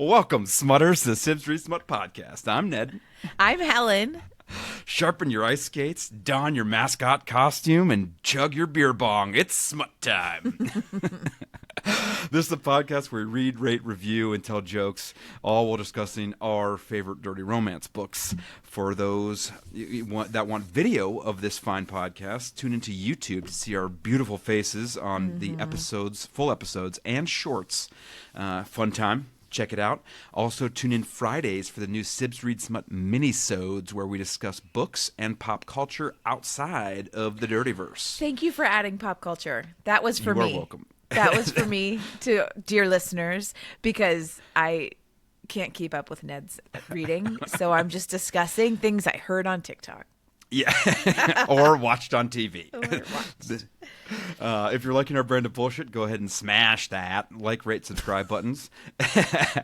Welcome, Smutters, to the Sibs Read Smut podcast. I'm Ned. I'm Helen. Sharpen your ice skates, don your mascot costume, and chug your beer bong. It's smut time. This is a podcast where we read, rate, review, and tell jokes, all while discussing our favorite dirty romance books. For those that want video of this fine podcast, tune into YouTube to see our beautiful faces on the episodes, full episodes, and shorts. Fun time. Check it out. Also, tune in Fridays for the new Sibs Read Smut Minisodes, where we discuss books and pop culture outside of the Dirtyverse. Thank you for adding pop culture. That was for me. You are welcome. That was for me, to dear listeners, because I can't keep up with Ned's reading, so I'm just discussing things I heard on TikTok. Yeah, or watched on TV. If you're liking our brand of bullshit, go ahead and smash that like, rate, subscribe buttons.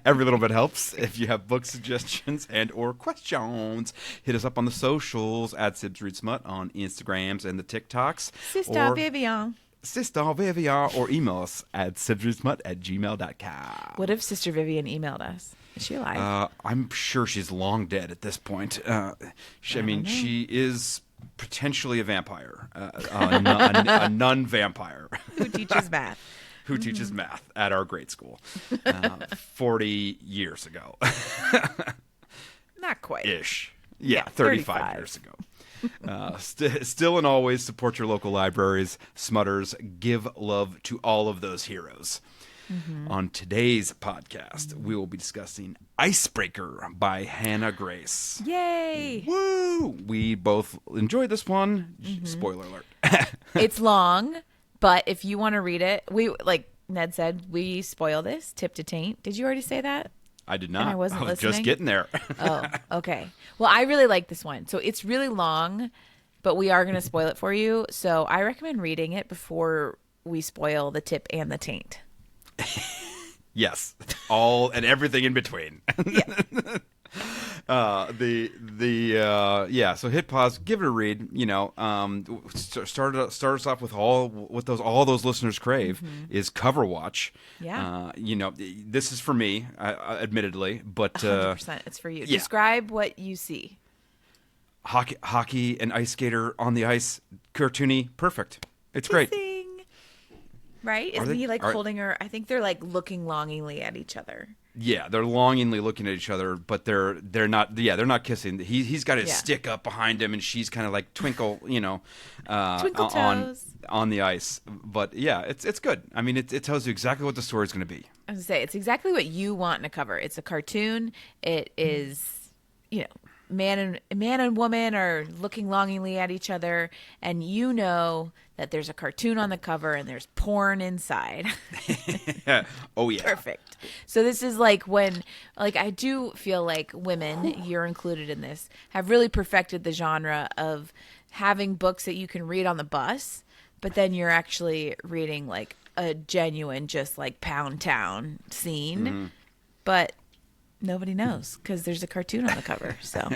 Every little bit helps. If you have book suggestions and or questions, hit us up on the socials at Sibs Read Smut on Instagrams and the TikToks. Sister Vivian. Sister Vivian, or email us at sibsreadsmut@gmail.com. What if Sister Vivian emailed us? Is she alive? I'm sure she's long dead at this point. She is potentially a vampire, a nun vampire. Who teaches math? Who teaches math at our grade school 40 years ago. Not quite. Ish. Yeah, 35 years ago. Still and always support your local libraries. Smutters, give love to all of those heroes. On today's podcast, we will be discussing Icebreaker by Hannah Grace. Yay! Woo! We both enjoyed this one. Spoiler alert. It's long, but if you want to read it, we, like Ned said, we spoil this tip to taint. Did you already say that? I did not. And I wasn't was listening? just getting there. Oh, okay. Well, I really like this one. So it's really long, but we are going to spoil it for you. So I recommend reading it before we spoil the tip and the taint. Yes, all and everything in between. Yeah. So hit pause, give it a read. Start us off with all those listeners crave is cover watch. Yeah. This is for me, admittedly, but 100%, it's for you. Yeah. Describe what you see. Hockey and ice skater on the ice, cartoony, perfect. It's great. Kissing. Right? Isn't he holding her? I think they're like looking longingly at each other. Yeah, they're longingly looking at each other, but they're not. Yeah, they're not kissing. He's got his stick up behind him, and she's kind of like twinkle, Twinkle toes on the ice. But yeah, it's good. I mean, it tells you exactly what the story's going to be. I was gonna say it's exactly what you want in a cover. It's a cartoon. It is, man and woman are looking longingly at each other, and that there's a cartoon on the cover and there's porn inside. Oh yeah, perfect. So this is like when, I do feel like women, you're included in this, have really perfected the genre of having books that you can read on the bus, but then you're actually reading like a genuine, just like Pound Town scene, but nobody knows because there's a cartoon on the cover. So.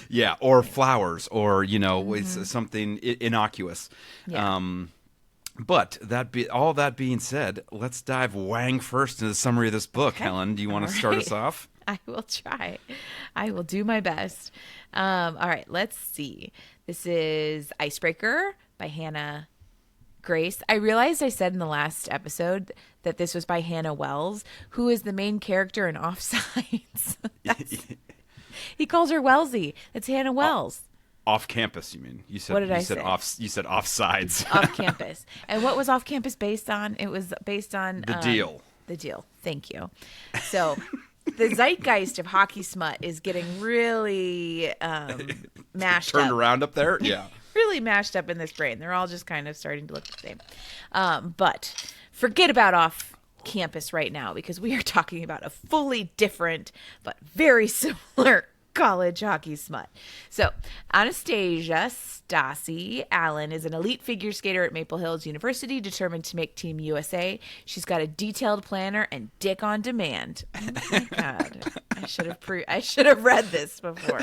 Yeah, or flowers, or it's something innocuous. Yeah. But all that being said, let's dive wang first into the summary of this book. Okay. Helen, do you want to start us off? I will try. I will do my best. All right, let's see. This is Icebreaker by Hannah Grace. I realized I said in the last episode that this was by Hannah Wells, who is the main character in Offsides. He calls her Wellesley. That's Hannah Wells. Off campus, you mean? You said. What did I say? You said offsides. Off campus. And what was Off Campus based on? It was based on The Deal. The Deal. Thank you. So the zeitgeist of hockey smut is getting really mashed Turned up. around up there? Yeah. Really mashed up in this brain. They're all just kind of starting to look the same. But forget about Off Campus right now, because we are talking about a fully different but very similar college hockey smut. So Anastasia Stassi Allen is an elite figure skater at Maple Hills University, determined to make Team USA. She's got a detailed planner and dick on demand. Oh my God. I should have read this before.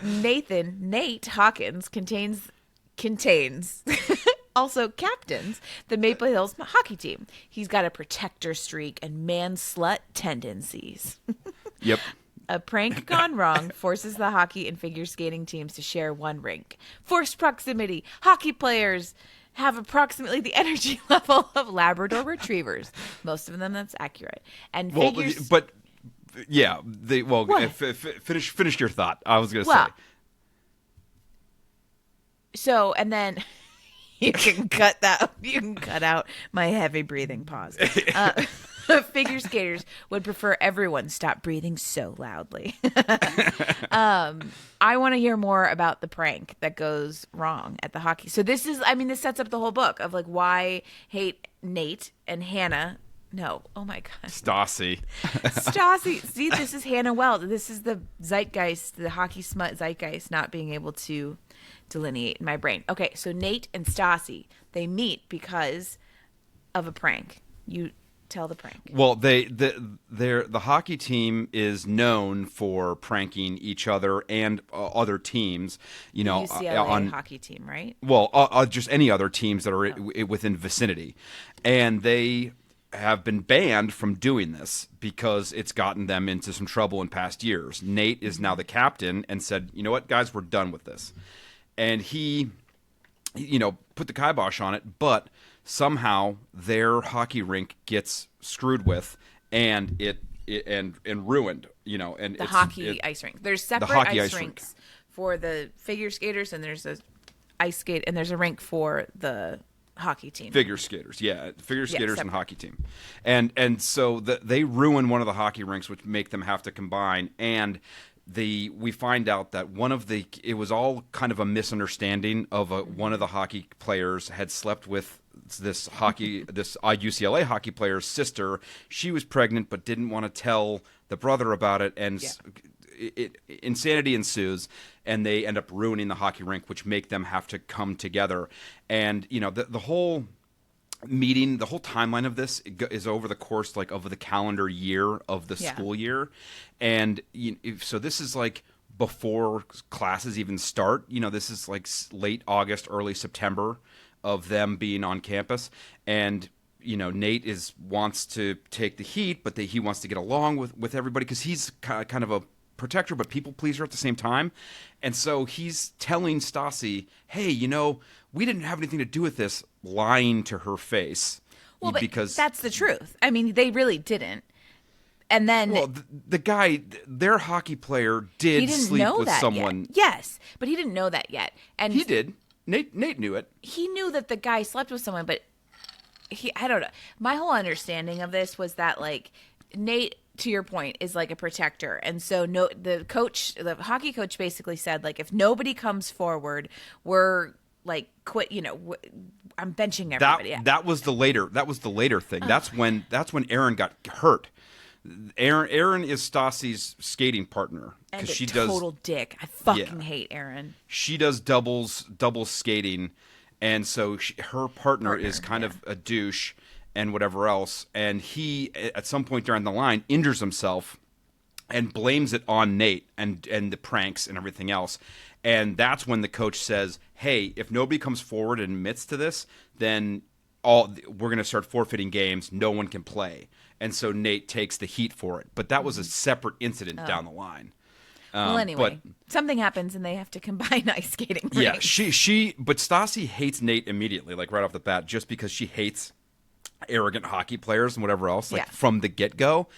Nate Hawkins contains also captains the Maple Hills hockey team. He's got a protector streak and man-slut tendencies. Yep. A prank gone wrong forces the hockey and figure skating teams to share one rink. Forced proximity. Hockey players have approximately the energy level of Labrador retrievers. Most of them, that's accurate. And figures... But, yeah, finish your thought. I was going to say. So, and then... You can cut that. You can cut out my heavy breathing pause. Figure skaters would prefer everyone stop breathing so loudly. I want to hear more about the prank that goes wrong at the hockey. So this sets up the whole book of like why hate Nate and Hannah. No, oh my God, Stassi. See, this is Hannah Weld. This is the zeitgeist, the hockey smut zeitgeist, not being able to delineate in my brain. Okay, so Nate and Stassi, they meet because of a prank. You tell the prank. Well, the hockey team is known for pranking each other and other teams. You know, UCLA hockey team, right? Well, just any other teams that are within vicinity, and they have been banned from doing this because it's gotten them into some trouble in past years. Nate is now the captain and said, "You know what, guys, we're done with this." And he, put the kibosh on it, but somehow their hockey rink gets screwed with, and and ruined. And the hockey ice rink. There's separate ice rinks for the figure skaters, and there's a ice skate, and there's a rink for the hockey team. Figure skaters and hockey team, and so they ruin one of the hockey rinks, which make them have to combine. And we find out that it was all kind of a misunderstanding of one of the hockey players had slept with this UCLA hockey player's sister. She was pregnant but didn't want to tell the brother about it, and insanity ensues, and they end up ruining the hockey rink, which make them have to come together. And the whole meeting, the whole timeline of this is over the course of the calendar year of the school year, and so this is like before classes even start. This is like late August, early September of them being on campus, and Nate wants to take the heat, but he wants to get along with everybody because he's kind of a protector but people pleaser at the same time. And so he's telling Stassi, hey, we didn't have anything to do with this, lying to her face. Well, because that's the truth. I mean, they really didn't. And then the guy, their hockey player, did sleep with someone. Yet. Yes, but he didn't know that yet. And he did. Nate knew it. He knew that the guy slept with someone, but I don't know. My whole understanding of this was that like Nate, to your point, is like a protector. And so the hockey coach basically said, like, if nobody comes forward, we're like quit, I'm benching everybody. That was the later thing. That's when Aaron got hurt. Aaron is Stassi's skating partner because she does total dick. I fucking hate Aaron. She does double skating, and so her partner is kind of a douche and whatever else. And he, at some point during the line, injures himself and blames it on Nate and the pranks and everything else. And that's when the coach says, "Hey, if nobody comes forward and admits to this, then we're going to start forfeiting games. No one can play." And so Nate takes the heat for it. But that was a separate incident down the line. Well, anyway, something happens and they have to combine ice skating rinks. Yeah, but Stassi hates Nate immediately, like right off the bat, just because she hates arrogant hockey players and whatever else, from the get-go.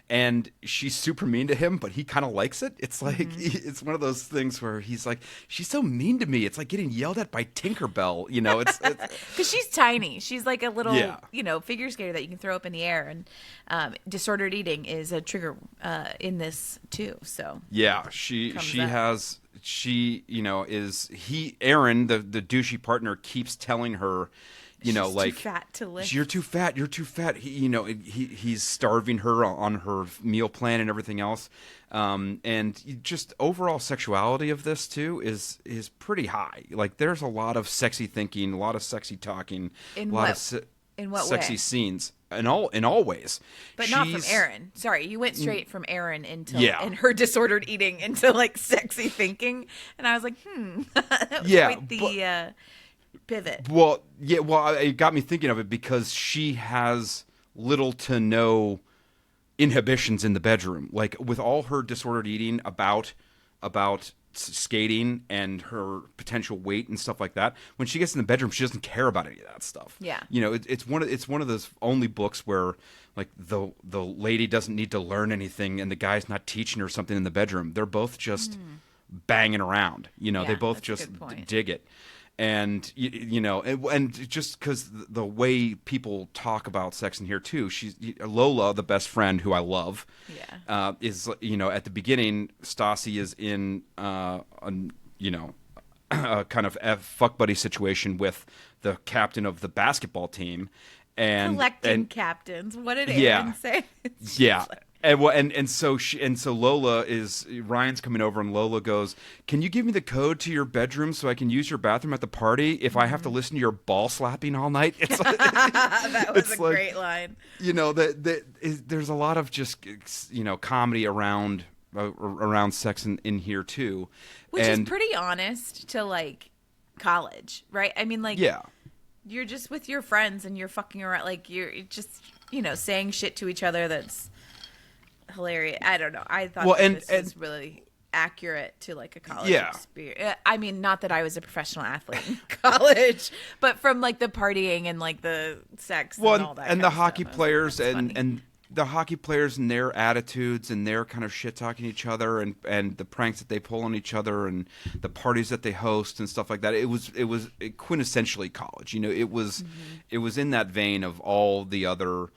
And she's super mean to him, but he kind of likes it. It's like it's one of those things where he's like, she's so mean to me. It's like getting yelled at by Tinkerbell. It's because she's tiny. She's like a little, figure skater that you can throw up in the air. And disordered eating is a trigger in this too. So yeah, Aaron, the douchey partner, keeps telling her, she's too fat to live. You're too fat. You're too fat. He's starving her on her meal plan and everything else. And just overall sexuality of this too is pretty high. Like there's a lot of sexy thinking, a lot of sexy talking, in what sexy way? Scenes in all ways. But not from Aaron. Sorry, you went straight from Aaron and her disordered eating into like sexy thinking, and I was like, that was quite the. pivot. Well, yeah, well, it got me thinking of it because she has little to no inhibitions in the bedroom. Like with all her disordered eating about skating and her potential weight and stuff like that, when she gets in the bedroom, she doesn't care about any of that stuff. Yeah. You know, it's one of those only books where like the lady doesn't need to learn anything and the guy's not teaching her something in the bedroom. They're both just banging around. You know, Yeah, they both that's a just good point. dig it. And you know, and just because the way people talk about sex in here too, Lola, the best friend who I love, is, you know, at the beginning, Stassi is in you know, a kind of a fuck buddy situation with the captain of the basketball team, Collecting captains. What did Yeah. Aaron say? yeah. And so Lola Ryan's coming over and Lola goes, "Can you give me the code to your bedroom so I can use your bathroom at the party if I have to listen to your ball slapping all night?" It's like, That was it's a like, great line. You know, there's a lot of just, you know, comedy around sex in here too, Which and is pretty honest to like college, right? I mean, like, yeah. you're just with your friends and you're fucking around, like you're just, you know, saying shit to each other that's hilarious. I don't know. I thought this was really accurate to like a college experience. I mean, not that I was a professional athlete in college, but from like the partying and like the sex and all that. And kind the of hockey stuff. players Funny. and the hockey players and their attitudes and their kind of shit talking each other and the pranks that they pull on each other and the parties that they host and stuff like that. It was quintessentially college. You know, it was in that vein of all the other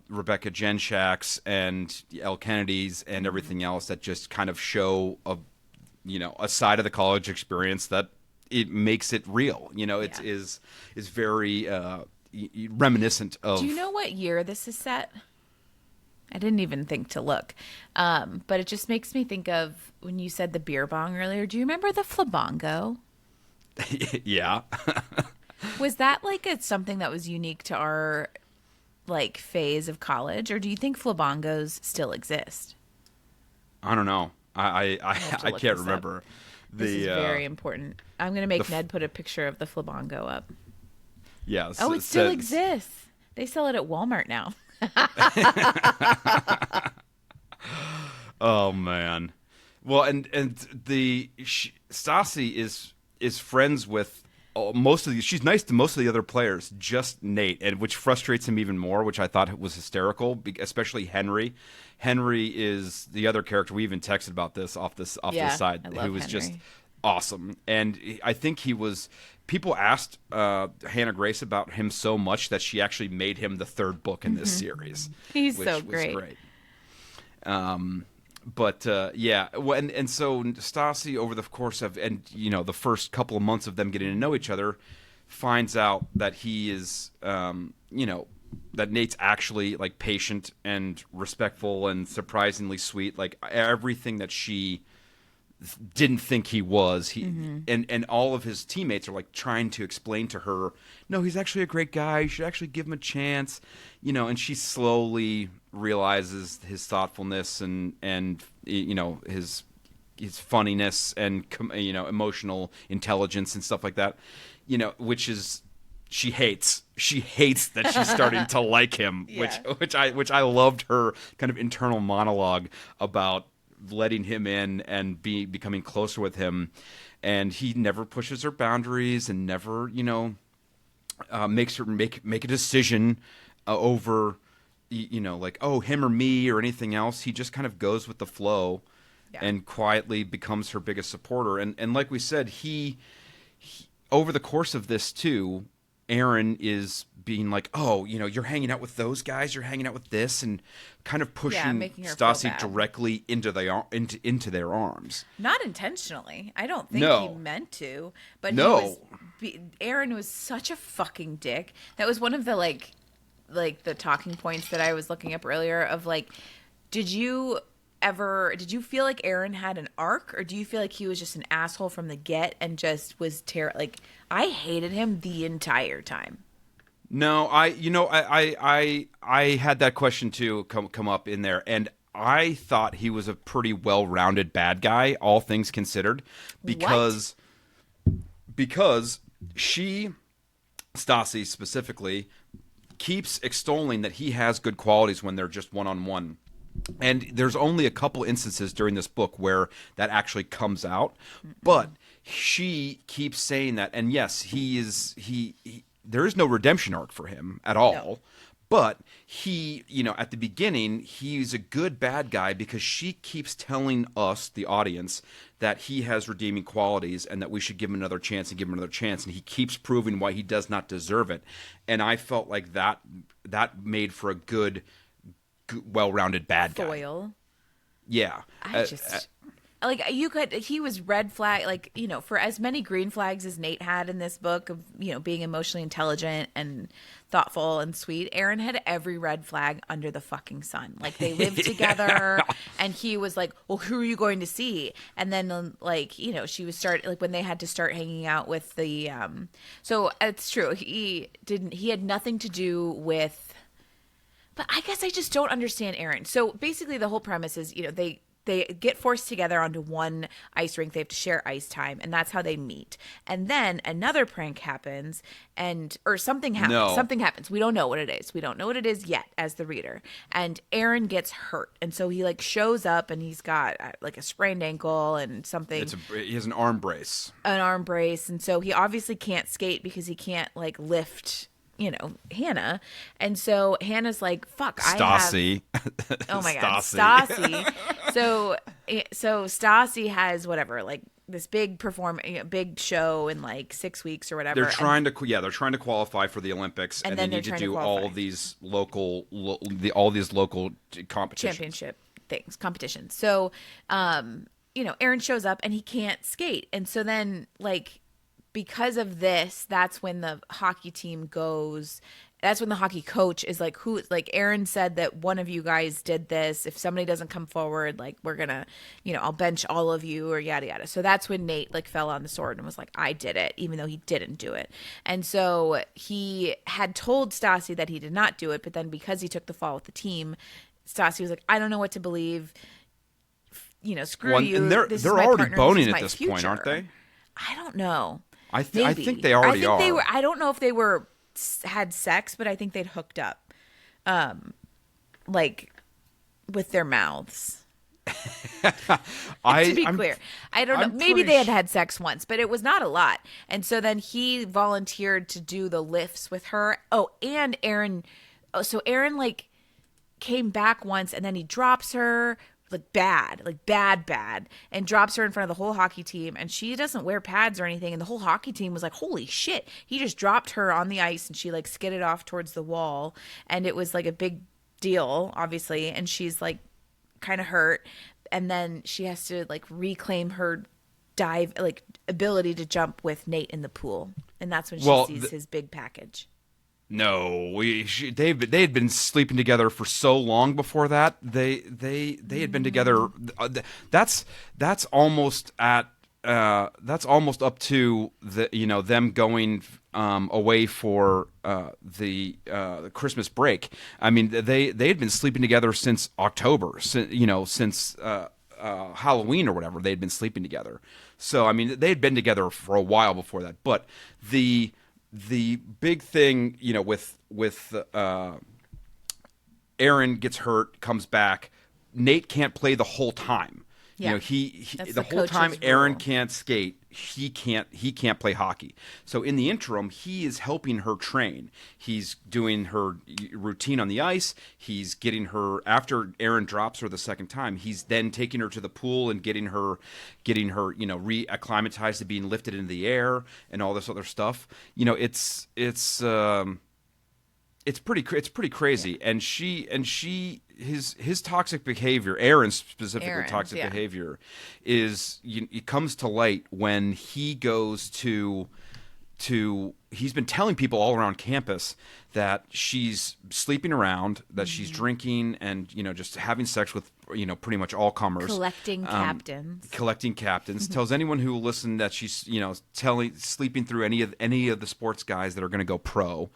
Rebecca Genshacks and Elle Kennedys and everything else that just kind of show a side of the college experience that it makes it real. You know, it is very reminiscent of. Do you know what year this is set? I didn't even think to look. But it just makes me think of when you said the beer bong earlier. Do you remember the flabongo? Yeah. Was that like something that was unique to our like phase of college, or do you think flabongos still exist? I don't know. I look can't this remember. up. This is very important. I'm going to make Ned put a picture of the flabongo up. Yeah. Oh, it still exists. They sell it at Walmart now. Oh man. Well, and Stassi is friends with most of the. She's nice to most of the other players, just Nate, and which frustrates him even more, which I thought was hysterical, especially Henry. Henry is the other character. We even texted about this off the side, who was just awesome, and I think he was. People asked Hannah Grace about him so much that she actually made him the third book in this series. He's which so was great. But yeah, and so Stassi, over the course of, and you know, the first couple of months of them getting to know each other, finds out that he is, you know, that Nate's actually like patient and respectful and surprisingly sweet, like everything that she didn't think he was. And all of his teammates are like trying to explain to her, no, he's actually a great guy. You should actually give him a chance, you know. And she slowly realizes his thoughtfulness and you know, his funniness and, you know, emotional intelligence and stuff like that, you know, which is she hates that she's starting to like him, which I loved her kind of internal monologue about letting him in and becoming closer with him, and he never pushes her boundaries and never, you know, makes her make a decision over, you know, like, oh, him or me or anything else. He just kind of goes with the flow and quietly becomes her biggest supporter. And like we said, he over the course of this too, Aaron is being like, oh, you know, you're hanging out with those guys, you're hanging out with this, and kind of pushing Stassi directly into their arms. Not intentionally. I don't think he meant to, but Aaron was such a fucking dick. That was one of the like the talking points that I was looking up earlier of like, did you feel like Aaron had an arc, or do you feel like he was just an asshole from the get and just was like, I hated him the entire time. No, I had that question too come up in there, and I thought he was a pretty well-rounded bad guy, all things considered, because Stassi specifically, keeps extolling that he has good qualities when they're just one-on-one. And there's only a couple instances during this book where that actually comes out. But she keeps saying that. And yes, there is no redemption arc for him at all. No. But he, at the beginning, he's a good bad guy because she keeps telling us, the audience, that he has redeeming qualities and that we should give him another chance and give him another chance. And he keeps proving why he does not deserve it. And I felt like that made for a good, well-rounded bad guy. Foil. Yeah. He was red flag, for as many green flags as Nate had in this book of, being emotionally intelligent and thoughtful and sweet. Aaron had every red flag under the fucking sun. Like, they lived together and he was like, well, who are you going to see? And then, she was when they had to start hanging out with the, so it's true. He had nothing to do with, but I guess I just don't understand Aaron. So basically the whole premise is, they get forced together onto one ice rink. They have to share ice time, and that's how they meet. And then another prank happens, or something happens. No. Something happens. We don't know what it is. We don't know what it is yet as the reader. And Aaron gets hurt, and so he shows up, and he's got a sprained ankle and something. He has an arm brace. And so he obviously can't skate because he can't lift. Hannah. And so Hannah's like, fuck, Stassi. Oh my God. Stassi. So Stassi has whatever, this big big show in 6 weeks or whatever. They're trying to qualify for the Olympics, and they need to do all these local competitions. Competitions. So, Aaron shows up and he can't skate. And so then because of this, that's when the hockey team goes. That's when the hockey coach is Aaron said that one of you guys did this. If somebody doesn't come forward, we're gonna, I'll bench all of you or yada yada. So that's when Nate fell on the sword and was like, I did it, even though he didn't do it. And so he had told Stassi that he did not do it, but then because he took the fall with the team, Stassi was like, I don't know what to believe. Screw you. And they're already boning at this point, aren't they? I don't know. I think they already are. They were. I don't know if they had sex, but I think they'd hooked up, with their mouths. To be clear, I don't know. Maybe they had sex once, but it was not a lot. And so then he volunteered to do the lifts with her. Oh, and Aaron. Oh, so Aaron came back once, and then he drops her. Bad, and drops her in front of the whole hockey team, and she doesn't wear pads or anything, and the whole hockey team was like, holy shit, he just dropped her on the ice, and she skidded off towards the wall, and it was a big deal, obviously, and she's kind of hurt, and then she has to reclaim her dive ability to jump with Nate in the pool, and that's when she sees his big package. No, they had been sleeping together for so long before that. They had been together. That's almost up to them going away for the Christmas break. I mean, they had been sleeping together since October. Since Halloween or whatever. They had been sleeping together. So I mean, they had been together for a while before that. But the big thing, with Aaron gets hurt, comes back. Nate can't play the whole time. Yeah. He the whole time Aaron can't skate, he can't play hockey. So in the interim, he is helping her train. He's doing her routine on the ice. He's getting her, after Aaron drops her the second time, he's then taking her to the pool and getting her reacclimatized to being lifted into the air and all this other stuff. It's pretty crazy. Yeah. And his toxic behavior, Aaron's specifically toxic behavior, it comes to light when he goes to he's been telling people all around campus that she's sleeping around, that she's drinking and, just having sex with, pretty much all comers. Collecting captains. Tells anyone who will listen that she's, sleeping through any of the sports guys that are going to go pro.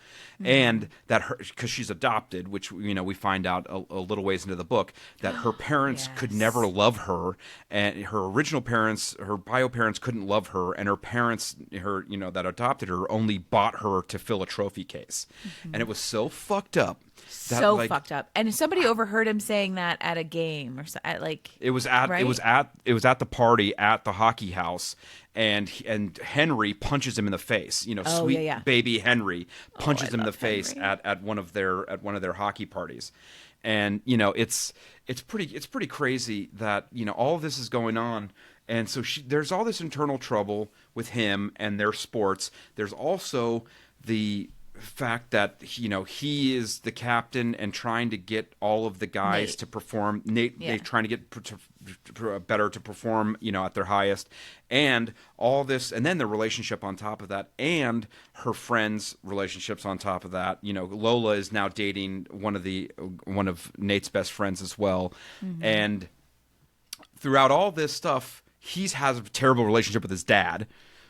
And that because she's adopted, which, we find out a little ways into the book, that her parents could never love her. And her original parents, her bio parents couldn't love her. And her parents, that adopted her only bought her to fill a trophy case. And it was so fucked up. Fucked up. And somebody overheard him saying that at a game or so, it was at the party at the hockey house, and Henry punches him in the face. Baby Henry punches him in the face at one of their hockey parties. And it's pretty crazy that all of this is going on. And so there's all this internal trouble with him and their sports. There's also the fact that he is the captain and trying to get all of the guys to perform. They're trying to get better to perform at their highest, and all this, and then the relationship on top of that, and her friends' relationships on top of that. Lola is now dating one of Nate's best friends as well, and throughout all this stuff, he has a terrible relationship with his dad,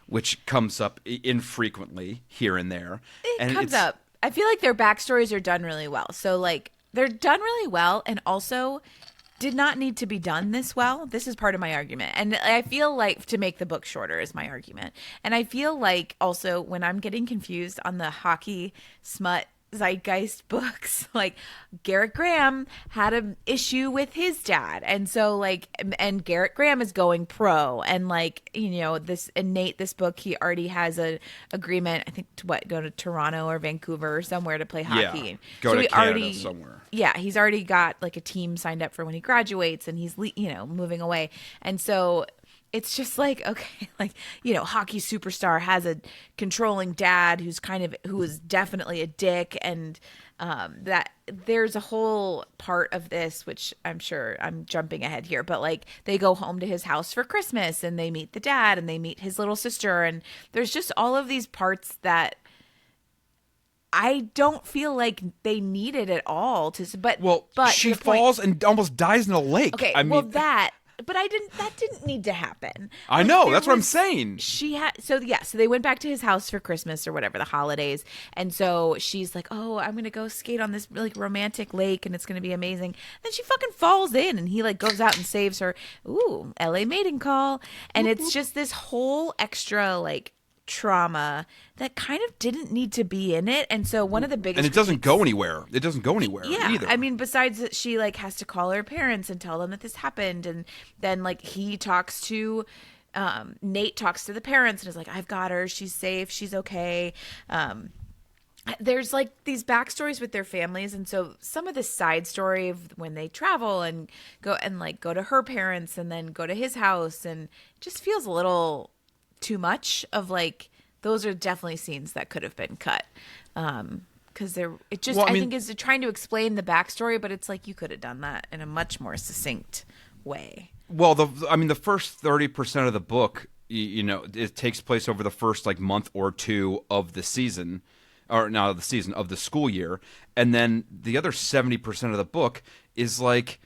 which comes up infrequently here and there. It comes up. I feel like their backstories are done really well. So, they're done really well and also did not need to be done this well. This is part of my argument. And I feel like, to make the book shorter is my argument. And I feel like also when I'm getting confused on the hockey smut zeitgeist books, Garrett Graham had an issue with his dad, and so and Garrett Graham is going pro, and this book, he already has a agreement, I think, to go to Toronto or Vancouver or somewhere to play hockey. Go to Canada somewhere. Yeah, he's already got a team signed up for when he graduates, and he's moving away, and so it's just okay, hockey superstar has a controlling dad who is definitely a dick, and that there's a whole part of this, which I'm sure I'm jumping ahead here, but they go home to his house for Christmas and they meet the dad and they meet his little sister, and there's just all of these parts that I don't feel like they needed at all but she falls and almost dies in a lake. Okay, but that didn't need to happen. I know, that's what I'm saying. So they went back to his house for Christmas or whatever, the holidays. And so she's like, "Oh, I'm going to go skate on this really romantic lake and it's going to be amazing." Then she fucking falls in and he goes out and saves her. Ooh, LA mating call. And it's just this whole extra trauma that kind of didn't need to be in it. And so one of the biggest, and it doesn't go anywhere. It doesn't go anywhere either. I mean, besides that, she has to call her parents and tell them that this happened, and then he talks to Nate talks to the parents and is like, "I've got her, she's safe, she's okay." There's these backstories with their families, and so some of this side story of when they travel and go to her parents and then go to his house, and it just feels a little too much of those are definitely scenes that could have been cut, because I think is trying to explain the backstory, but it's you could have done that in a much more succinct way. Well, the first 30% of the book, it takes place over the first month or two of the season, or not of the season, of the school year, and then the other 70% of the book is it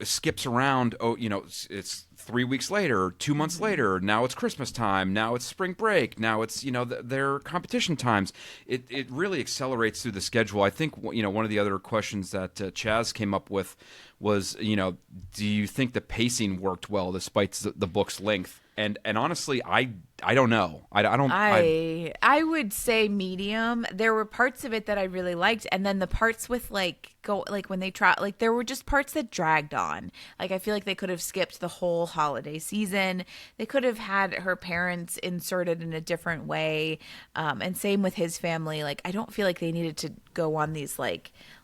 skips around. Oh, it's 3 weeks later, 2 months later. Now it's Christmas time. Now it's spring break. Now it's their competition times. It really accelerates through the schedule. I think one of the other questions that Chaz came up with was do you think the pacing worked well despite the book's length? And honestly, I don't know. I would say medium. There were parts of it that I really liked, and then the parts with when they try, there were just parts that dragged on. I feel like they could have skipped the whole holiday season. They could have had her parents inserted in a different way, and same with his family. I don't feel like they needed to go on these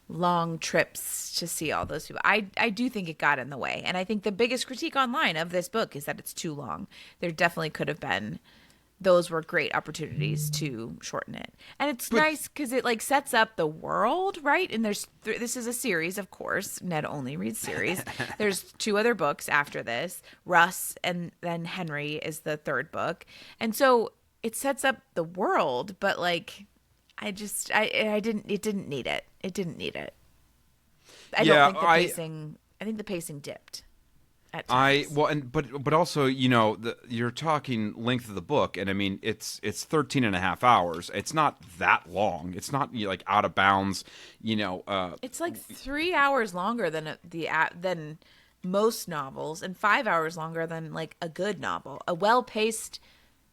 long trips to see all those people. I do think it got in the way. And I think the biggest critique online of this book is that it's too long. There definitely could have been, those were great opportunities to shorten it. And it's nice because it sets up the world, right? And this is a series, of course. Ned only reads series. There's 2 other books after this. Russ and then Henry is the 3rd book. And so it sets up the world, but I didn't. It didn't need it. It didn't need it. I Yeah, don't think the pacing. I think the pacing dipped at times. But also, you're talking length of the book, and I mean it's 13 and a half hours. It's not that long. It's not like out of bounds. It's like 3 hours longer than most novels, and 5 hours longer than like a good novel, a well-paced,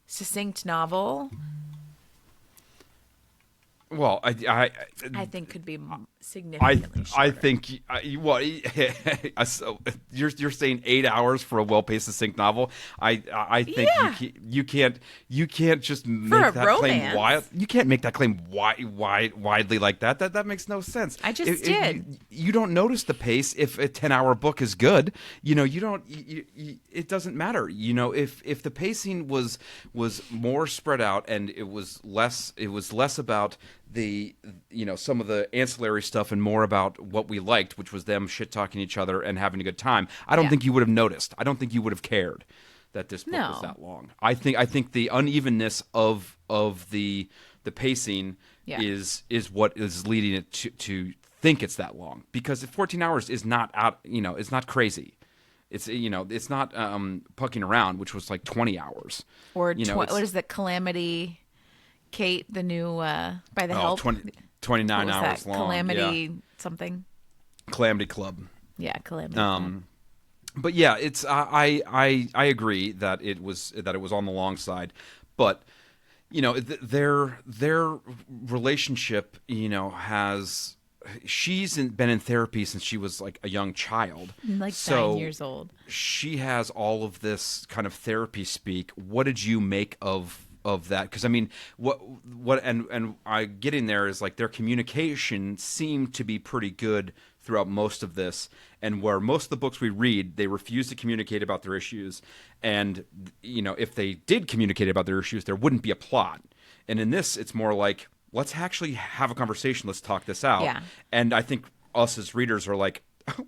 succinct novel. Well, I think could be significantly shorter. I think so you're saying 8 hours for a well-paced, succinct novel. I think you can't just make that claim wild. You can't make that claim widely like that. That makes no sense. I just did. You don't notice the pace if a 10-hour book is good. You don't. It doesn't matter. If the pacing was more spread out and it was less about the some of the ancillary stuff and more about what we liked, which was them shit talking each other and having a good time, I don't think you would have noticed. I don't think you would have cared that this book was that long. I think the unevenness of the pacing is what is leading it to think it's that long, because 14 hours is not out. It's not crazy. It's it's not pucking around, which was like 20 hours. Or what is that, Calamity Kate, the new by the help 29 hours that? long. Calamity something. Calamity Club. Yeah, Calamity Club. But yeah, it's I agree that it was on the long side, but their relationship has. She's been in therapy since she was like a young child, like 9 years old. She has all of this kind of therapy speak. What did you make of that? Because I mean, what and I getting there is like their communication seemed to be pretty good throughout most of this, and where most of the books we read, they refuse to communicate about their issues, and if they did communicate about their issues, there wouldn't be a plot. And in this, it's more like, let's actually have a conversation. Let's talk this out. Yeah. And I think us as readers are like,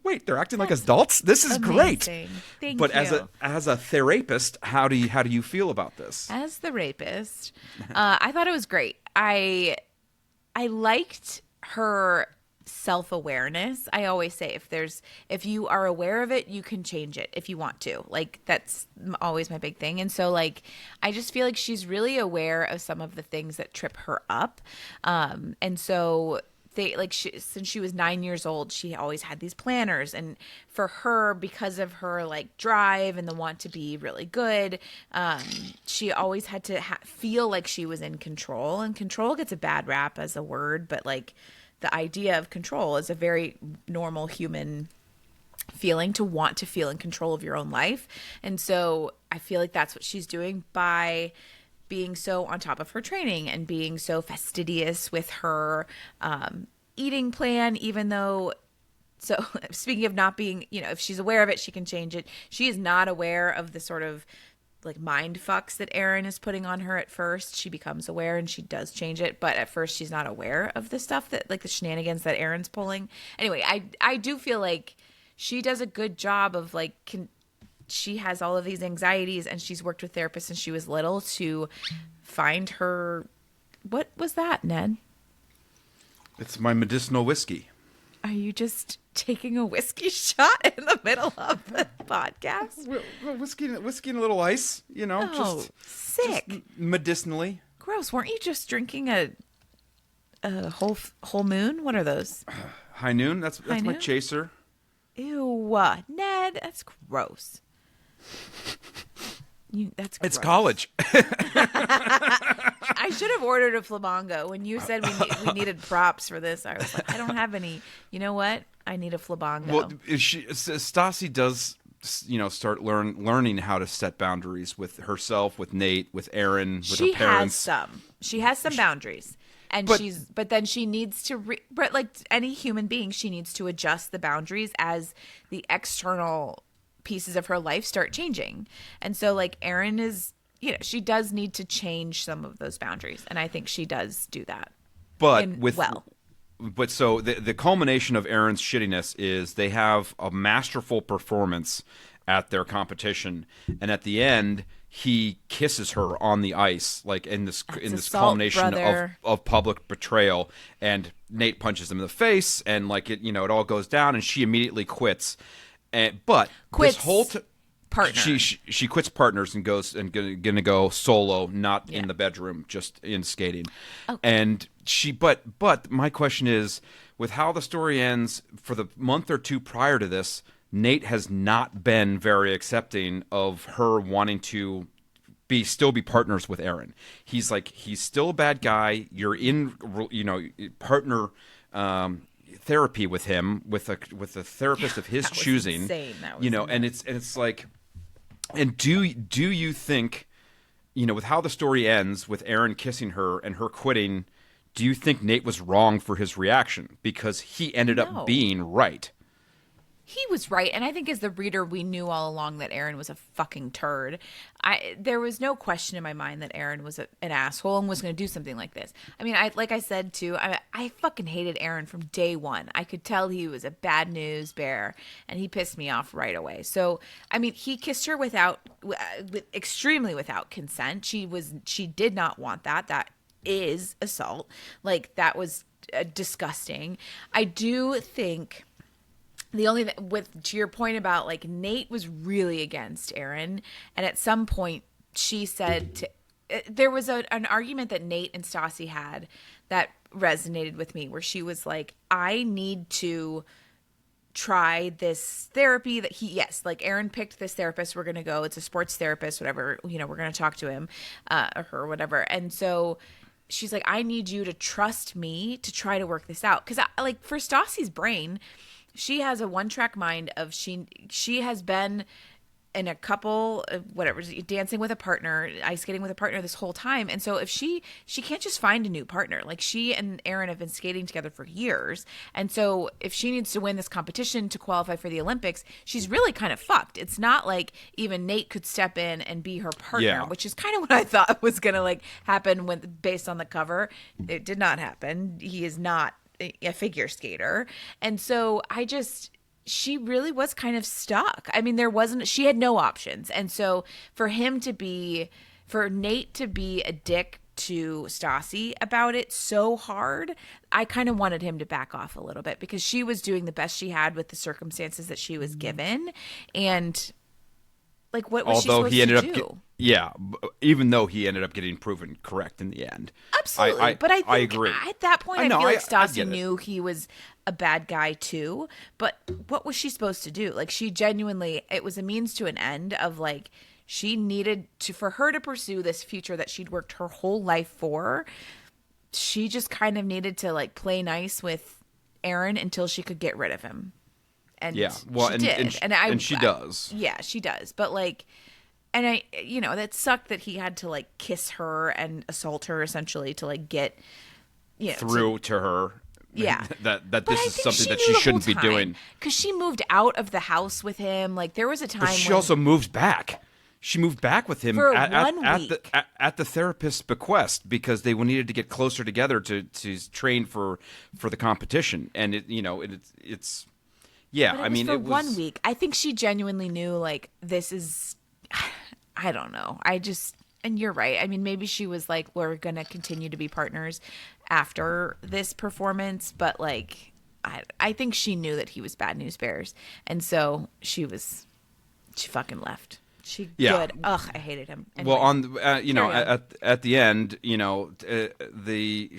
wait, they're acting like adults? This is amazing. Great. Thank but you. as a therapist, how do you feel about this? As the rapist, I thought it was great. I liked her self-awareness. I always say if you are aware of it, you can change it if you want to. Like, that's always my big thing. And so like I just feel like she's really aware of some of the things that trip her up. And so since she was 9 years old, she always had these planners, and for her, because of her like drive and the want to be really good, she always had to feel like she was in control. And control gets a bad rap as a word, but like the idea of control is a very normal human feeling, to want to feel in control of your own life. And so I feel like that's what she's doing by being so on top of her training and being so fastidious with her eating plan, even though, so speaking of not being, if she's aware of it, she can change it. She is not aware of the sort of like mind fucks that Erin is putting on her at first. She becomes aware and she does change it, but at first she's not aware of the stuff that, like, the shenanigans that Erin's pulling. Anyway, I do feel like she does a good job of like, she has all of these anxieties, and she's worked with therapists since she was little to find her. What was that, Ned? It's my medicinal whiskey. Are you just taking a whiskey shot in the middle of the podcast? Well, whiskey and a little ice, Oh, sick. Just medicinally. Gross. Weren't you just drinking a whole moon? What are those? High Noon? That's High my Noon? chaser. Ew. Ned, that's gross. That's gross. It's college. I should have ordered a Flamingo. When you said we needed props for this, I was like, I don't have any. You know what? I need a Flamingo. Well, Stassi does, start learning how to set boundaries with herself, with Nate, with Erin, with her parents. She has some boundaries. And but then she needs to, but like any human being, she needs to adjust the boundaries as the external pieces of her life start changing. And so like Erin is, she does need to change some of those boundaries. And I think she does do that. But so the culmination of Erin's shittiness is they have a masterful performance at their competition. And at the end, he kisses her on the ice, like in this assault, culmination brother. of public betrayal, and Nate punches him in the face, and like it all goes down, and she immediately quits. But Quits this whole partner. she quits Partners and goes and gonna go solo, not in the bedroom, just in skating. Okay. And but my question is, with how the story ends, for the month or two prior to this, Nate has not been very accepting of her wanting to still be partners with Aaron. He's like, he's still a bad guy. You're in, partner therapy with him, with a therapist of his That was choosing. insane. That was and it's like, and do you think, with how the story ends with Aaron kissing her and her quitting, do you think Nate was wrong for his reaction, because he ended up being right? He was right, and I think as the reader, we knew all along that Aaron was a fucking turd. There was no question in my mind that Aaron was an asshole and was going to do something like this. I mean, like I said too, I fucking hated Aaron from day one. I could tell he was a bad news bear, and he pissed me off right away. So, I mean, he kissed her extremely without consent. She did not want that. That is assault. Like, that was disgusting. I do think. The only to your point about like Nate was really against Aaron, and at some point she said there was an argument that Nate and Stassi had that resonated with me, where she was like, I need to try this therapy that like Aaron picked this therapist, we're gonna go, it's a sports therapist, whatever, we're gonna talk to him or her, whatever. And so she's like, I need you to trust me to try to work this out, because like for Stassi's brain, she has a one-track mind of she has been in a couple, whatever, dancing with a partner, ice skating with a partner this whole time. And so if she can't just find a new partner. Like, she and Aaron have been skating together for years. And so if she needs to win this competition to qualify for the Olympics, she's really kind of fucked. It's not like even Nate could step in and be her partner, which is kind of what I thought was going to like happen based on the cover. It did not happen. He is not a figure skater. And so she really was kind of stuck. I mean, she had no options. And so for Nate to be a dick to Stassi about it so hard, I kind of wanted him to back off a little bit, because she was doing the best she had with the circumstances that she was given. And like, what was she supposed to do? Even though he ended up getting proven correct in the end. Absolutely. But I think I agree. At that point, I feel like Stassi knew he was a bad guy too. But what was she supposed to do? Like, she genuinely, it was a means to an end of like, she needed for her to pursue this future that she'd worked her whole life for. She just kind of needed to like play nice with Aaron until she could get rid of him. And she did. And she does. Yeah, she does. But like, and that sucked that he had to like kiss her and assault her essentially to like get through to her. Yeah. that this is something that she shouldn't be doing. Because she moved out of the house with him. Like, there was a time she also moved back. She moved back with him for 1 week. At the therapist's bequest, because they needed to get closer together to train for the competition. And it's. Yeah, but it was 1 week. I think she genuinely knew, like, this is, I don't know. And you're right. I mean, maybe she was like, we're going to continue to be partners after this performance. But, like, I think she knew that he was bad news bears. And so she fucking left. Good. Ugh, I hated him. Anyway, well, at the end, Nate and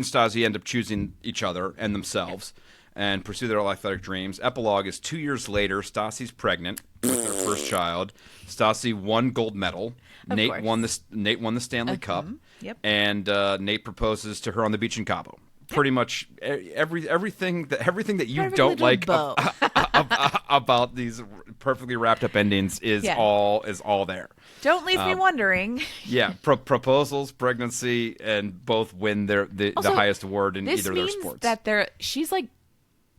Stassi end up choosing each other and themselves. And pursue their athletic dreams. Epilogue is 2 years later. Stassi's pregnant with their first child. Stassi won gold medal. Nate won the Stanley Cup. Yep. And Nate proposes to her on the beach in Cabo. Pretty much everything that you don't like about these perfectly wrapped up endings is all there. Don't leave me wondering. Yeah, proposals, pregnancy, and both win the highest award in either of their sports. That she's like.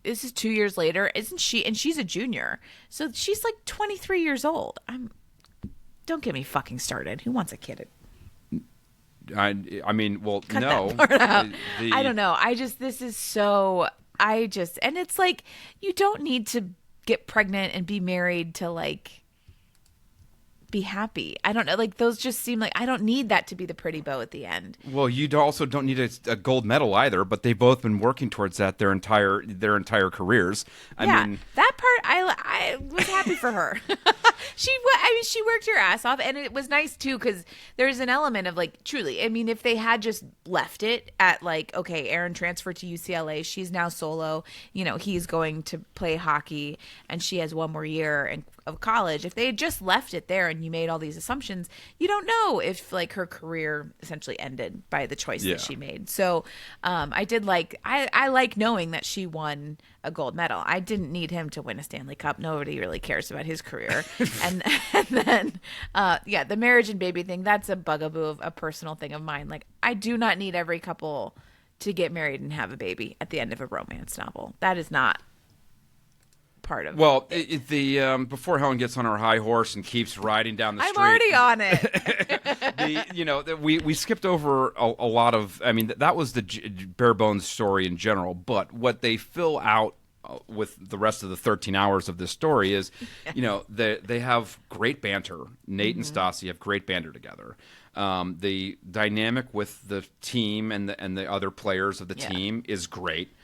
This is 2 years later, isn't she? And she's a junior. So she's like 23 years old. Don't get me fucking started. Who wants a kid? I mean, well, Cut no. that part out. I don't know. And it's like, you don't need to get pregnant and be married to like be happy. I don't know. Like, those just seem like I don't need that to be the pretty bow at the end. Well, you also don't need a gold medal either, but they've both been working towards that their entire careers. I mean, that part I was happy for her. She worked her ass off, and it was nice too because there's an element of like truly. I mean, if they had just left it at like, okay, Erin transferred to UCLA, she's now solo. You know, he's going to play hockey, and she has one more year of college. If they had just left it there and you made all these assumptions, you don't know if like her career essentially ended by the choice that she made. So I did like I like knowing that she won a gold medal. I didn't need him to win a Stanley Cup. Nobody really cares about his career. and then the marriage and baby thing, that's a bugaboo of a personal thing of mine. Like, I do not need every couple to get married and have a baby at the end of a romance novel. That is not part of the before Helen gets on her high horse and keeps riding down the street. I'm already on it. We skipped over a lot of. I mean, that was the bare bones story in general. But what they fill out with the rest of the 13 hours of this story is, they have great banter. Nate and Stassi have great banter together. The dynamic with the team and the other players of the team is great.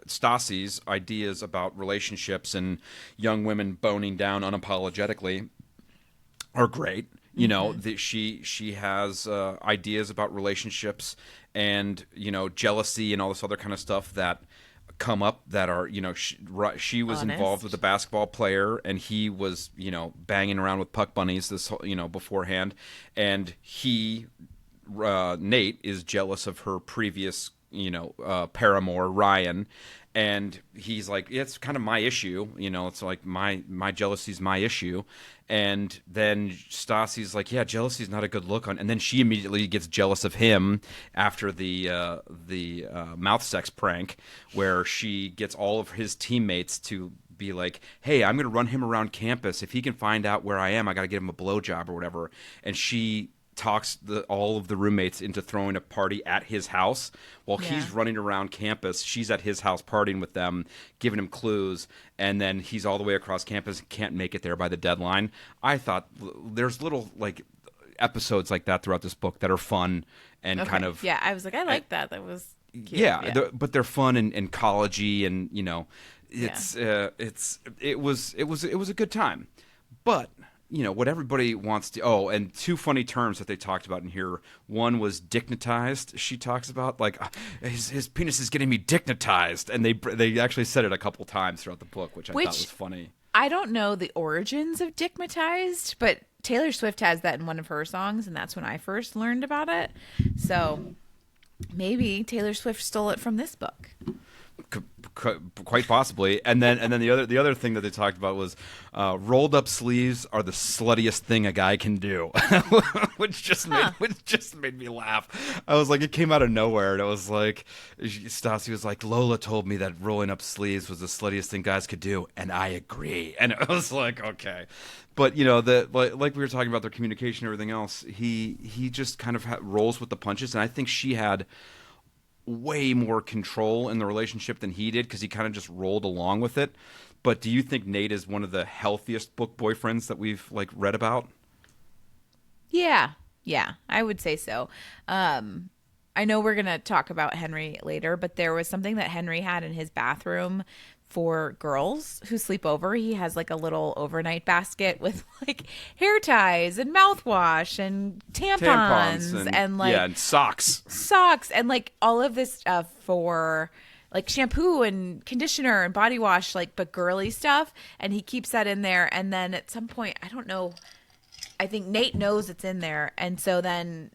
Stassi's ideas about relationships and young women boning down unapologetically are great. She has ideas about relationships and jealousy and all this other kind of stuff that come up that are she was involved with a basketball player and he was banging around with puck bunnies beforehand, and Nate is jealous of her previous paramour Ryan, and he's like, it's kind of my issue, it's like my jealousy's my issue. And then Stassi's like, yeah, jealousy's not a good look on, and then she immediately gets jealous of him after the mouth sex prank where she gets all of his teammates to be like, hey, I'm going to run him around campus. If he can find out where I am, I got to get him a blowjob or whatever. And she talks all of the roommates into throwing a party at his house while he's running around campus. She's at his house partying with them, giving him clues, and then he's all the way across campus and can't make it there by the deadline. I thought there's little like episodes like that throughout this book that are fun and kind of I was like, I like that. That was cute. But they're fun and collegey, and it was a good time. But what everybody wants to... Oh, and two funny terms that they talked about in here. One was dignitized. She talks about, like, his penis is getting me dignitized. And they actually said it a couple times throughout the book, which I thought was funny. I don't know the origins of dignitized, but Taylor Swift has that in one of her songs, and that's when I first learned about it. So maybe Taylor Swift stole it from this book. Quite possibly. And then the other thing that they talked about was rolled up sleeves are the sluttiest thing a guy can do, which just made me laugh. I was like, it came out of nowhere, and it was like, Stassi was like, Lola told me that rolling up sleeves was the sluttiest thing guys could do, and I agree. And it was like, okay. But like we were talking about their communication and everything else, he just kind of rolls with the punches, and I think she had way more control in the relationship than he did because he kind of just rolled along with it. But do you think Nate is one of the healthiest book boyfriends that we've like read about? Yeah, I would say so. I know we're going to talk about Henry later, but there was something that Henry had in his bathroom for girls who sleep over. He has like a little overnight basket with like hair ties and mouthwash and tampons and like and socks and like all of this stuff for like shampoo and conditioner and body wash, like, but girly stuff. And he keeps that in there. And then at some point, I don't know, I think Nate knows it's in there. And so then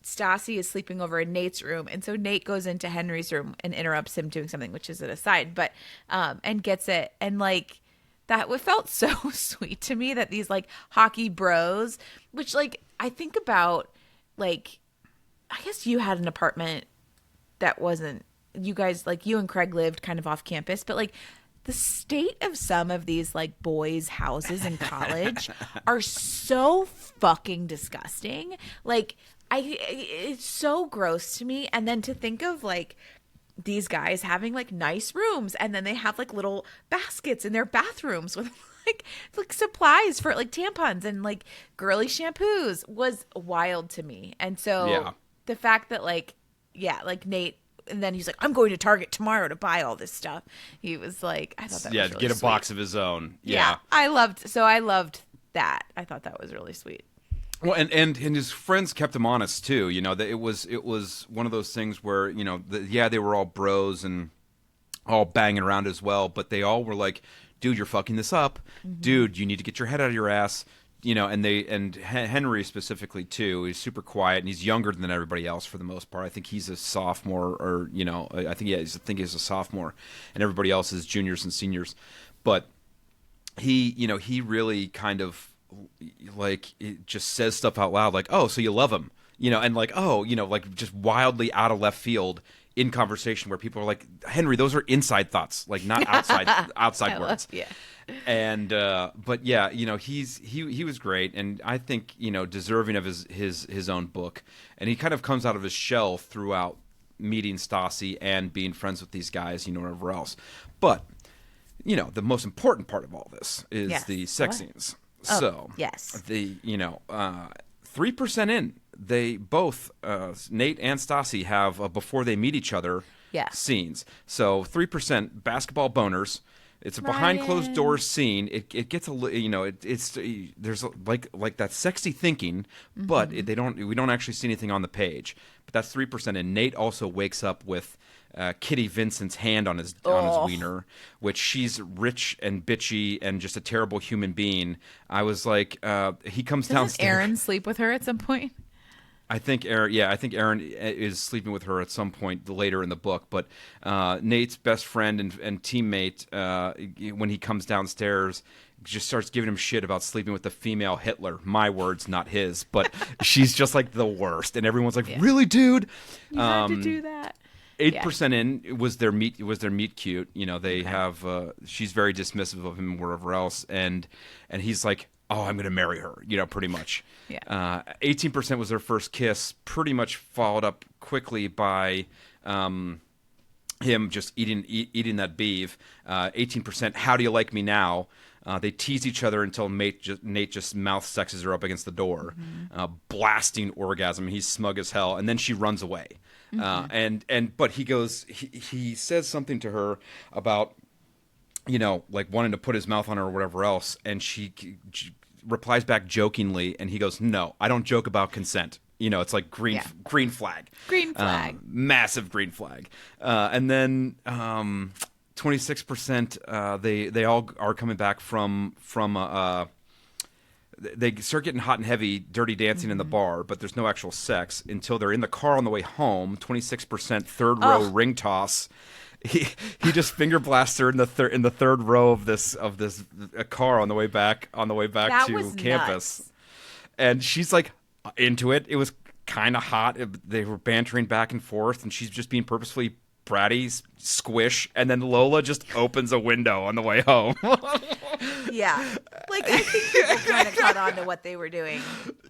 Stassi is sleeping over in Nate's room, and so Nate goes into Henry's room and interrupts him doing something, which is an aside, but and gets it, and like that felt so sweet to me that these like hockey bros, which like I think about, like, I guess you had an apartment that wasn't, you guys, like you and Craig lived kind of off campus, but like the state of some of these like boys' houses in college are so fucking disgusting. Like, it's so gross to me. And then to think of like these guys having like nice rooms, and then they have like little baskets in their bathrooms with like supplies for like tampons and like girly shampoos was wild to me. And so the fact that like Nate, and then he's like, I'm going to Target tomorrow to buy all this stuff. He was like, I thought that was really get a sweet. box of his own. Yeah. I loved that. I thought that was really sweet. Well, and his friends kept him honest too. You know, that it was one of those things where, you know, they were all bros and all banging around as well, but they all were like, dude, you're fucking this up. Mm-hmm. Dude, you need to get your head out of your ass. You know, and Henry specifically too. He's super quiet and he's younger than everybody else for the most part. I think he's a sophomore, or you know, I think he's a sophomore, and everybody else is juniors and seniors. But he really kind of like it just says stuff out loud, like, oh, so you love him, you know, and like, oh, you know, like just wildly out of left field in conversation where people are like, Henry, those are inside thoughts, like not outside words. And but yeah, you know, he was great, and I think, you know, deserving of his own book, and he kind of comes out of his shell throughout meeting Stassi and being friends with these guys, you know, whatever else. But you know, the most important part of all this is the sex scenes. So the 3% in, they both Nate and Stassi have before they meet each other scenes. So 3% basketball boners. It's a behind closed doors scene. It gets a, you know, it's there's like that sexy thinking, but we don't actually see anything on the page. But that's 3%. And Nate also wakes up with Kitty Vincent's hand on his wiener, which she's rich and bitchy and just a terrible human being. I was like, he comes downstairs. Doesn't Aaron sleep with her at some point? I think Aaron is sleeping with her at some point later in the book. But Nate's best friend and teammate, when he comes downstairs, just starts giving him shit about sleeping with the female Hitler. My words, not his. But she's just like the worst, and everyone's like, "Really, dude? You had to do that." 8% in was their meet cute. You know, they have. She's very dismissive of him wherever else, and he's like, oh, I'm going to marry her, you know, pretty much. 18% was their first kiss, pretty much followed up quickly by him just eating that beef. 18%, how do you like me now? They tease each other until Nate just mouth sexes her up against the door, blasting orgasm. He's smug as hell, and then she runs away. But he says something to her about, you know, like wanting to put his mouth on her or whatever else, and she replies back jokingly, and he goes, "No, I don't joke about consent." You know, it's like green flag. Green flag. Massive green flag. And then 26%, they all are coming back from they start getting hot and heavy, dirty dancing in the bar, but there's no actual sex until they're in the car on the way home. 26% third row ring toss. He just finger blasts her in the third row of this car on the way back to campus, nuts. And she's like into it. It was kind of hot. They were bantering back and forth, and she's just being purposefully bratty, squish, and then Lola just opens a window on the way home. Yeah, like I think people kind of caught on to what they were doing.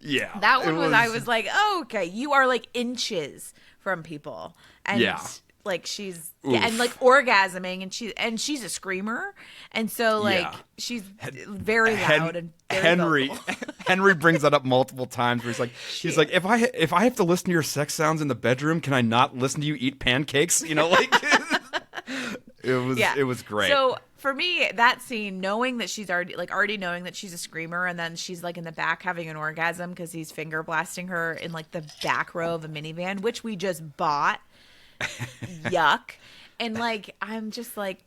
Yeah, that one was. I was like, oh, okay, you are like inches from people, and like she's and like orgasming, and she's a screamer, and so like she's very loud and very vocal. Henry brings that up multiple times where he's like if I have to listen to your sex sounds in the bedroom, can I not listen to you eat pancakes, you know, like it was great. So for me, that scene, knowing that she's already knowing that she's a screamer, and then she's like in the back having an orgasm because he's finger blasting her in like the back row of a minivan, which we just bought. Yuck. And like I'm just like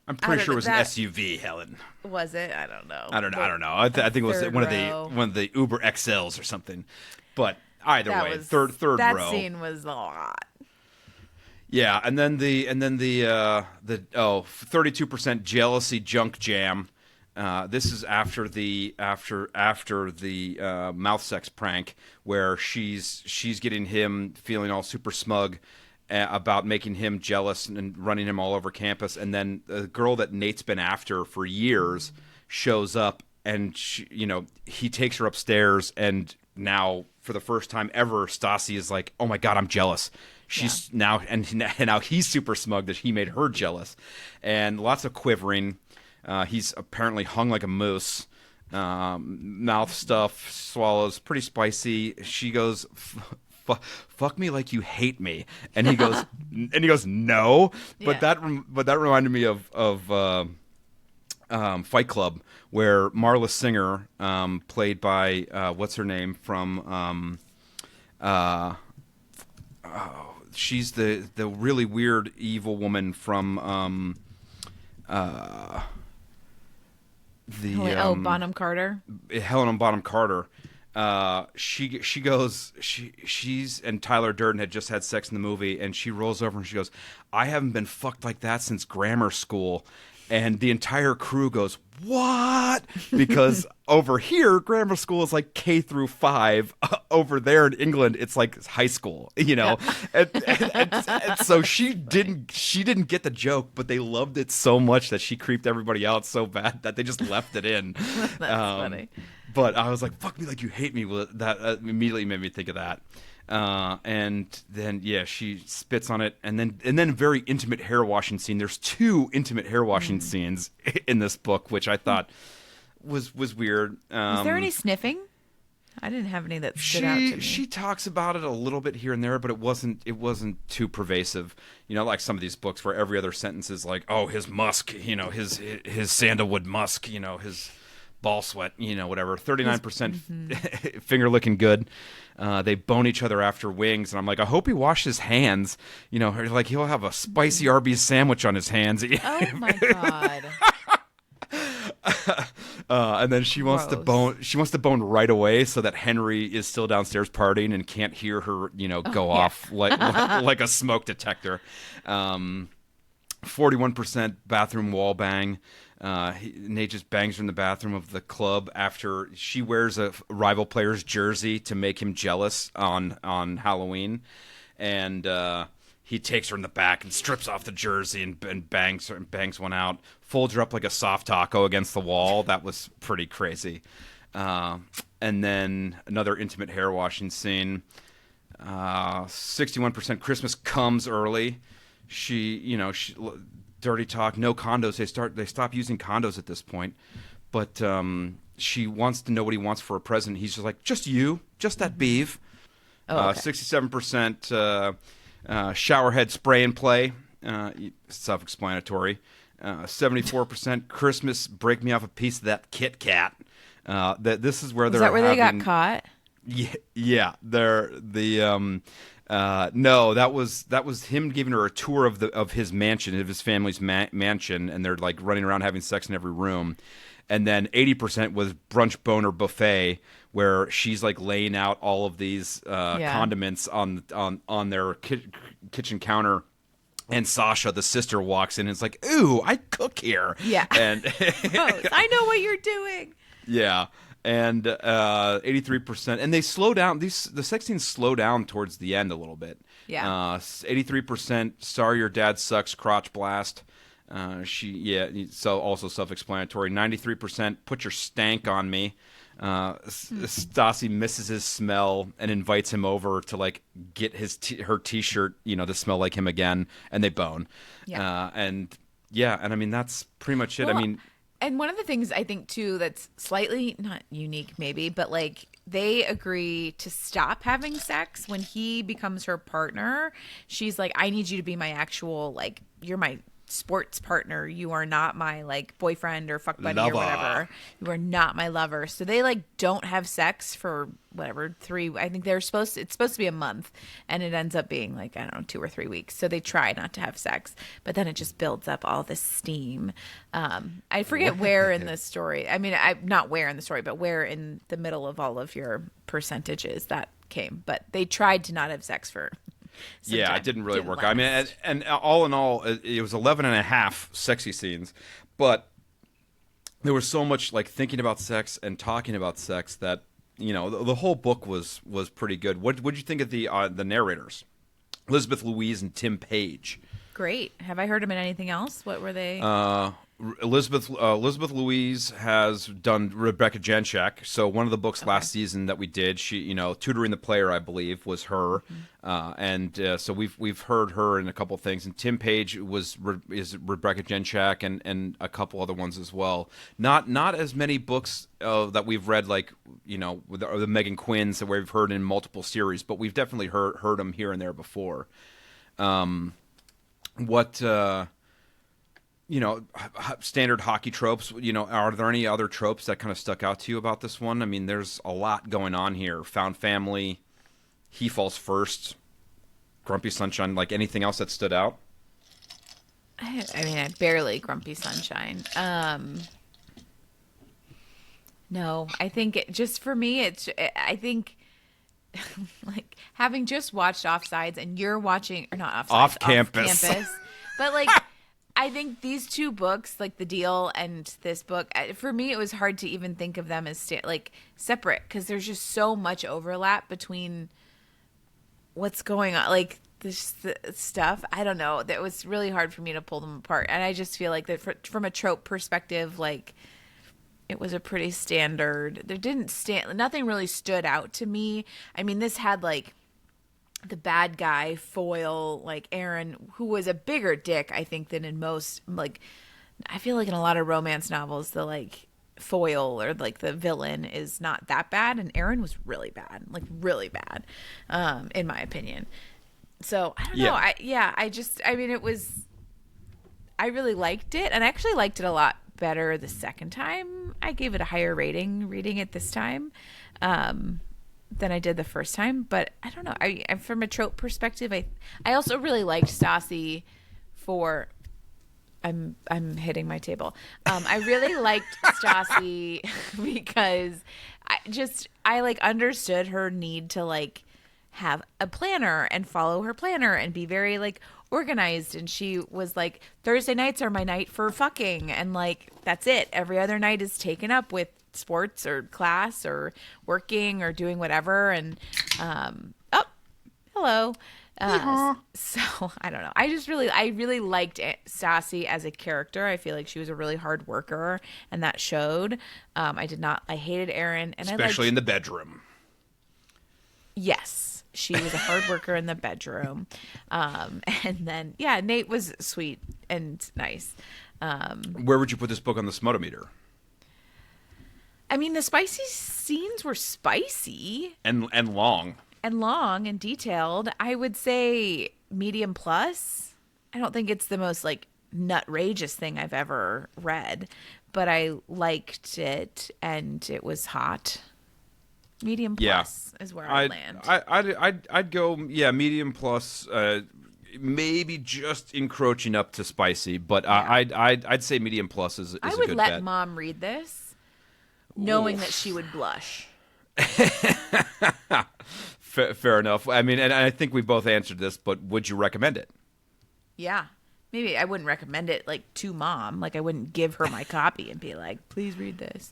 I'm pretty sure it was an SUV, Helen. Was it? I don't know. I don't know. I think it was one of the Uber XLs or something. But either way, third row. That scene was a lot. Yeah, and then the 32% jealousy junk jam. This is after the mouth sex prank where she's getting him feeling all super smug about making him jealous and running him all over campus, and then the girl that Nate's been after for years shows up, and he takes her upstairs, and now for the first time ever, Stassi is like, "Oh my God, I'm jealous." she's now he's super smug that he made her jealous, and lots of quivering. He's apparently hung like a moose. Mouth stuff, swallows, pretty spicy. She goes, fuck me like you hate me, and he goes, no. But that reminded me of Fight Club, where Marla Singer, played by what's her name from she's the really weird evil woman from Bonham Carter. Helena Bonham Carter. She's and Tyler Durden had just had sex in the movie, and she rolls over and she goes, I haven't been fucked like that since grammar school. And the entire crew goes, what? Because over here, grammar school is like K through 5. Over there in England, it's like high school, you know? and so she didn't get the joke, but they loved it so much that she creeped everybody out so bad that they just left it in. That's funny. But I was like, fuck me like you hate me. Well, that immediately made me think of that. And then she spits on it, and then very intimate hair washing scene. There's 2 intimate hair washing scenes in this book, which I thought was weird. Was there any sniffing? I didn't have any that stood out to me. She talks about it a little bit here and there, but it wasn't too pervasive. You know, like some of these books where every other sentence is like, oh, his musk, you know, his sandalwood musk, you know, his ball sweat, you know, whatever. 39% finger looking good. They bone each other after wings, and I'm like, I hope he washed his hands. You know, like he'll have a spicy Arby's sandwich on his hands. Oh my god. And then she wants to bone. She wants to bone right away, so that Henry is still downstairs partying and can't hear her, you know, go off like a smoke detector. 41% bathroom wall bang. Nate just bangs her in the bathroom of the club after she wears a rival player's jersey to make him jealous on Halloween, and he takes her in the back and strips off the jersey and bangs her and bangs one out, folds her up like a soft taco against the wall. That was pretty crazy. And then another intimate hair washing scene. 61% Christmas comes early. She dirty talk, no condos. They stop using condos at this point, but she wants to know what he wants for a present. He's just like, just you, just that beeve. 67% showerhead spray and play, self-explanatory. 74% Christmas, break me off a piece of that Kit Kat. This is where they're. Is that where they got caught? Yeah. They're the. No, that was him giving her a tour of his mansion, of his family's mansion, and they're like running around having sex in every room. And then 80% was brunch boner buffet, where she's like laying out all of these condiments on their kitchen counter. And Sasha, the sister, walks in and is like, "Ooh, I cook here." Yeah, and I know what you're doing. Yeah. And 83%, and they slow down. The sex scenes slow down towards the end a little bit. Yeah. 83%. Sorry, your dad sucks. Crotch blast. So also self-explanatory. 93%. Put your stank on me. Stassi misses his smell and invites him over to like get her T-shirt, you know, to smell like him again, and they bone. Yeah. And I mean that's pretty much it. Well, I mean. And one of the things I think, too, that's slightly not unique maybe, but like they agree to stop having sex when he becomes her partner. She's like, I need you to be my actual, like, you're my sports partner. You are not my like boyfriend or fuck buddy or whatever. You are not my lover. So they like don't have sex for whatever, I think it's supposed to be a month, and it ends up being like, I don't know, 2 or 3 weeks. So they try not to have sex, but then it just builds up all this steam. I forget where in the story. I mean, not where in the story, but where in the middle of all of your percentages that came. But they tried to not have sex for it didn't really work. I mean, and all in all, it was 11 and a half sexy scenes, but there was so much like thinking about sex and talking about sex that, you know, the whole book was pretty good. What did you think of the narrators? Elizabeth Louise and Tim Page. Great. Have I heard them in anything else? What were they? Elizabeth Louise has done Rebecca Genchek. So one of the books last season that we did, she Tutoring the Player, I believe, was her, so we've heard her in a couple of things. And Tim Page is Rebecca Genchek, and a couple other ones as well. Not as many books that we've read, like with the Megan Quinns that we've heard in multiple series, but we've definitely heard them here and there before. Standard hockey tropes, are there any other tropes that kind of stuck out to you about this one? I mean, there's a lot going on here. Found family, he falls first, Grumpy Sunshine, like anything else that stood out? I barely Grumpy Sunshine. No, I think just for me, I think like having just watched Offsides and you're watching, or not Offsides, Off Campus. But like, I think these two books, like The Deal and this book, for me, it was hard to even think of them as separate because there's just so much overlap between what's going on, like this stuff. I don't know. That was really hard for me to pull them apart, and I just feel like that from a trope perspective, like it was a pretty standard. Nothing really stood out to me. I mean, this had like the bad guy foil, like Aaron, who was a bigger dick, I think, than in most, like, I feel like in a lot of romance novels, the like foil or like the villain is not that bad, and Aaron was really bad, like really bad, in my opinion. So I don't know. I really liked it, and I actually liked it a lot better the second time. I gave it a higher rating reading it this time than I did the first time, but I don't know. I from a trope perspective, I also really liked Stassi for. I'm hitting my table. I really liked Stassi because I like understood her need to like have a planner and follow her planner and be very like organized, and she was like, Thursday nights are my night for fucking, and like that's it. Every other night is taken up with sports or class or working or doing whatever. And hello. So I don't know. I really liked Stassi as a character. I feel like she was a really hard worker, and that showed. I hated Aaron, and especially in the bedroom. Yes, she was a hard worker in the bedroom. And then Nate was sweet and nice. Where would you put this book on the Smutometer? I mean, the spicy scenes were spicy and long and detailed. I would say medium plus. I don't think it's the most like nutrageous thing I've ever read, but I liked it, and it was hot. Medium plus is where I'd land. I'd go medium plus. Maybe just encroaching up to spicy, but I'd say medium plus is a good bet. I would let Mom read this, knowing that she would blush. Fair enough. I mean, and I think we both answered this, but would you recommend it? Yeah. Maybe I wouldn't recommend it like to Mom. Like I wouldn't give her my copy and be like, please read this.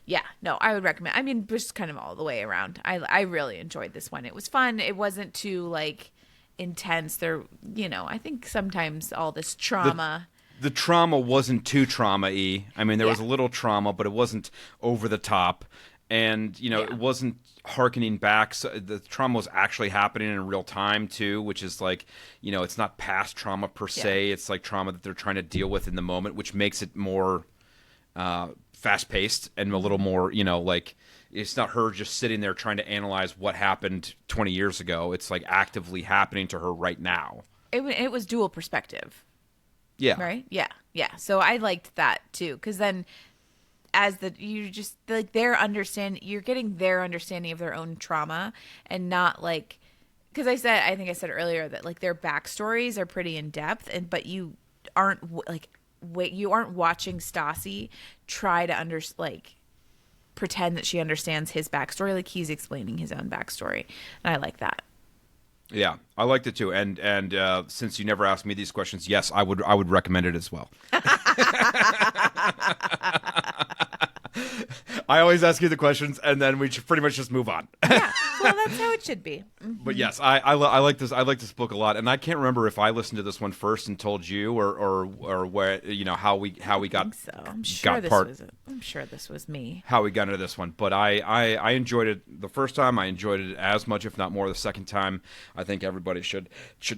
Yeah, no, I would recommend. I mean, just kind of all the way around. I really enjoyed this one. It was fun. It wasn't too like intense. I think sometimes all this trauma. The trauma wasn't too trauma-y. I mean, there was a little trauma, but it wasn't over the top. And, it wasn't hearkening back. So the trauma was actually happening in real time, too, which is like, it's not past trauma per se. It's like trauma that they're trying to deal with in the moment, which makes it more fast-paced and a little more, like it's not her just sitting there trying to analyze what happened 20 years ago. It's like actively happening to her right now. It was dual perspective. Yeah. Right? Yeah. Yeah. So I liked that too. Cause then you're getting their understanding of their own trauma, and not like, cause I think I said earlier that like their backstories are pretty in depth, but you aren't watching Stassi try to pretend that she understands his backstory. Like he's explaining his own backstory. And I like that. Yeah, I liked it too, and since you never asked me these questions, yes, I would recommend it as well. I always ask you the questions, and then we pretty much just move on. Yeah, well, that's how it should be. But yes, I like this. I like this book a lot, and I can't remember if I listened to this one first and told you, or where how we got. So I'm sure this was me. How we got into this one, but I enjoyed it the first time. I enjoyed it as much, if not more, the second time. I think everybody should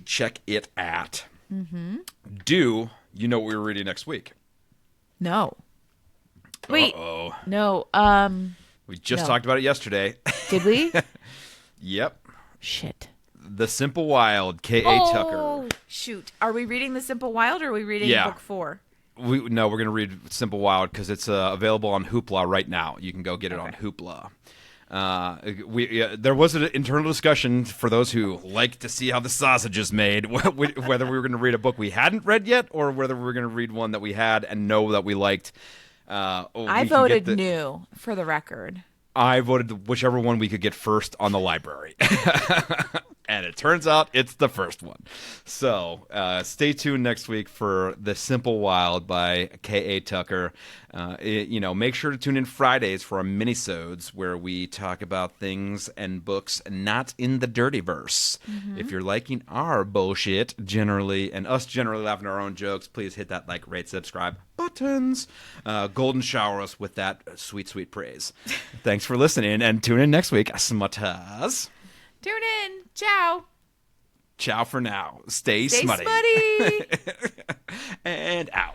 check it out. Do you know what we're reading next week? No. Wait. Uh-oh. No. We just talked about it yesterday. Did we? Yep. Shit. The Simple Wild, K.A. Tucker. Oh, shoot. Are we reading The Simple Wild, or are we reading book 4? We're going to read Simple Wild because it's available on Hoopla right now. You can go get it on Hoopla. There was an internal discussion for those who like to see how the sausage is made, whether we were going to read a book we hadn't read yet, or whether we were going to read one that we had and know that we liked. I voted new, for the record. I voted whichever one we could get first on the library. And it turns out it's the first one. So stay tuned next week for The Simple Wild by K.A. Tucker. Make sure to tune in Fridays for our minisodes where we talk about things and books not in the dirty verse. If you're liking our bullshit generally, and us generally laughing at our own jokes, please hit that like, rate, subscribe buttons. Golden shower us with that sweet, sweet praise. Thanks for listening, and tune in next week. Smutters. Tune in. Ciao. Ciao for now. Stay smutty. Smutty. And out.